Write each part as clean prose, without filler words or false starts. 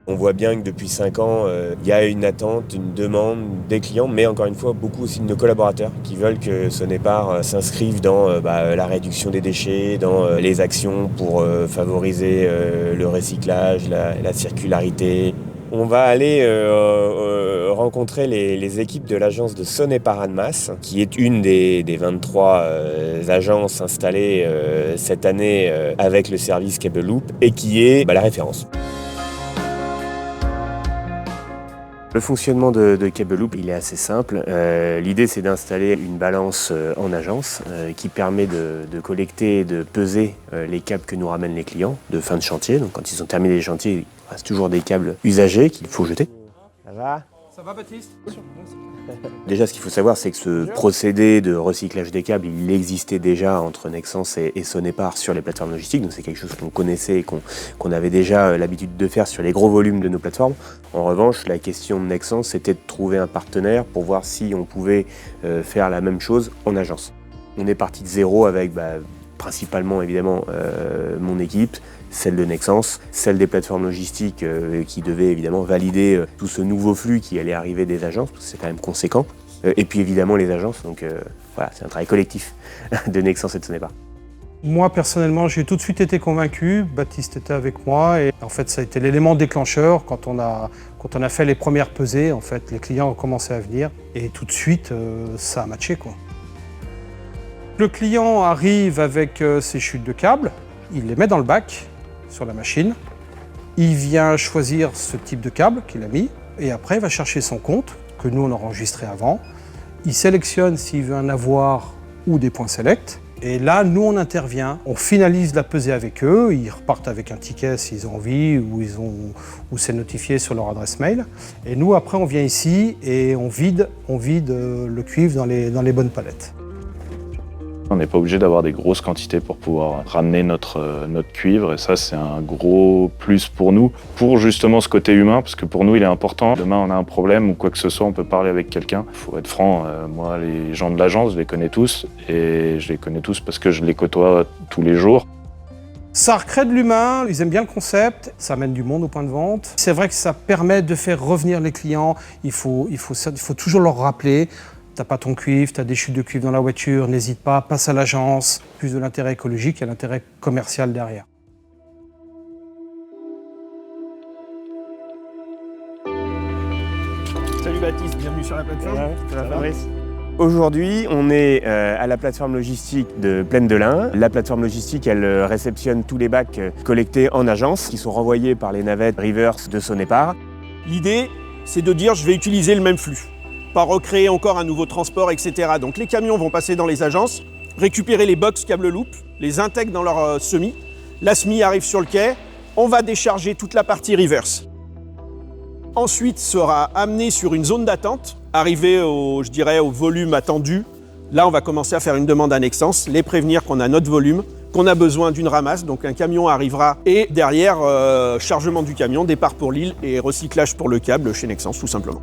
On voit bien que depuis 5 ans, il y a une attente, une demande des clients, mais encore une fois, beaucoup aussi de nos collaborateurs qui veulent que Sonepar s'inscrive dans la réduction des déchets, dans les actions pour favoriser le recyclage, la circularité. On va aller rencontrer les équipes de l'agence de Sonepar Annemasse, qui est une des 23 agences installées cette année avec le service Cable Loop et qui est la référence. Le fonctionnement de Cable Loop, il est assez simple. L'idée, c'est d'installer une balance en agence qui permet de collecter et de peser les câbles que nous ramènent les clients de fin de chantier. Donc, quand ils ont terminé les chantiers, il reste toujours des câbles usagés qu'il faut jeter. Ça va ? Ça va, Baptiste ? Déjà, ce qu'il faut savoir, c'est que ce procédé de recyclage des câbles, il existait déjà entre Nexans et Sonepar sur les plateformes logistiques. Donc c'est quelque chose qu'on connaissait et qu'on avait déjà l'habitude de faire sur les gros volumes de nos plateformes. En revanche, la question de Nexans, c'était de trouver un partenaire pour voir si on pouvait faire la même chose en agence. On est parti de zéro avec principalement évidemment mon équipe, celle de Nexans, celle des plateformes logistiques qui devaient évidemment valider tout ce nouveau flux qui allait arriver des agences, parce que c'est quand même conséquent, et puis évidemment les agences, donc voilà, c'est un travail collectif de Nexans et de Sonepar. Moi, personnellement, j'ai tout de suite été convaincu. Baptiste était avec moi et en fait, ça a été l'élément déclencheur. Quand on a fait les premières pesées, en fait, les clients ont commencé à venir et tout de suite, ça a matché, quoi. Le client arrive avec ses chutes de câbles, il les met dans le bac sur la machine, il vient choisir ce type de câble qu'il a mis et après il va chercher son compte que nous on a enregistré avant. Il sélectionne s'il veut un avoir ou des points select et là nous on intervient, on finalise la pesée avec eux, ils repartent avec un ticket s'ils ont envie ou c'est notifié sur leur adresse mail et nous après on vient ici et on vide le cuivre dans les bonnes palettes. On n'est pas obligé d'avoir des grosses quantités pour pouvoir ramener notre cuivre et ça c'est un gros plus pour nous, pour justement ce côté humain, parce que pour nous il est important. Demain on a un problème ou quoi que ce soit, on peut parler avec quelqu'un. Il faut être franc, moi les gens de l'agence je les connais tous et je les connais tous parce que je les côtoie tous les jours. Ça recrée de l'humain, ils aiment bien le concept, ça amène du monde au point de vente. C'est vrai que ça permet de faire revenir les clients, il faut toujours leur rappeler. T'as pas ton cuivre, t'as des chutes de cuivre dans la voiture, n'hésite pas, passe à l'agence. Plus de l'intérêt écologique, il y a l'intérêt commercial derrière. Salut Baptiste, bienvenue sur la plateforme. Ça va, Fabrice ? Aujourd'hui, on est à la plateforme logistique de Plaine de l'Ain. La plateforme logistique, elle réceptionne tous les bacs collectés en agence qui sont renvoyés par les navettes reverse de Sonepar. L'idée, c'est de dire je vais utiliser le même flux. Pas recréer encore un nouveau transport, etc. Donc les camions vont passer dans les agences, récupérer les box Cable Loop, les intègrent dans leur semi. La semi arrive sur le quai, on va décharger toute la partie reverse. Ensuite sera amené sur une zone d'attente, arrivé au volume attendu. Là, on va commencer à faire une demande à Nexans, les prévenir qu'on a notre volume, qu'on a besoin d'une ramasse. Donc un camion arrivera et derrière, chargement du camion, départ pour Lille et recyclage pour le câble chez Nexans, tout simplement.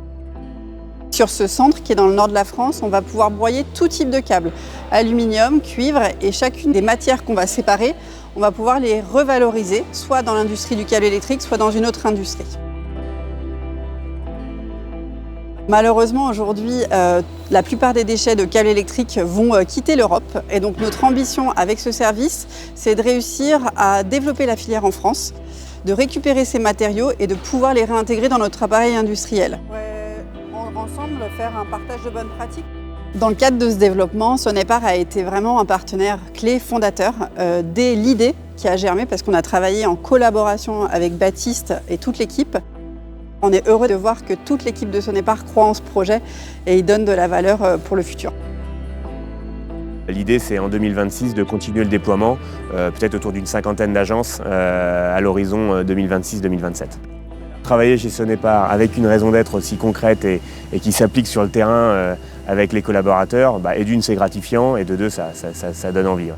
Sur ce centre qui est dans le nord de la France, on va pouvoir broyer tout type de câbles, aluminium, cuivre et chacune des matières qu'on va séparer, on va pouvoir les revaloriser, soit dans l'industrie du câble électrique, soit dans une autre industrie. Malheureusement, aujourd'hui, la plupart des déchets de câbles électriques vont quitter l'Europe et donc notre ambition avec ce service, c'est de réussir à développer la filière en France, de récupérer ces matériaux et de pouvoir les réintégrer dans notre appareil industriel. Ensemble, faire un partage de bonnes pratiques. Dans le cadre de ce développement, Sonepar a été vraiment un partenaire clé fondateur dès l'idée qui a germé parce qu'on a travaillé en collaboration avec Baptiste et toute l'équipe. On est heureux de voir que toute l'équipe de Sonepar croit en ce projet et il donne de la valeur pour le futur. L'idée, c'est en 2026 de continuer le déploiement, peut-être autour d'une 50aine d'agences à l'horizon 2026-2027. Travailler chez Sonepar avec une raison d'être aussi concrète et qui s'applique sur le terrain avec les collaborateurs, et d'une c'est gratifiant et de deux ça donne envie.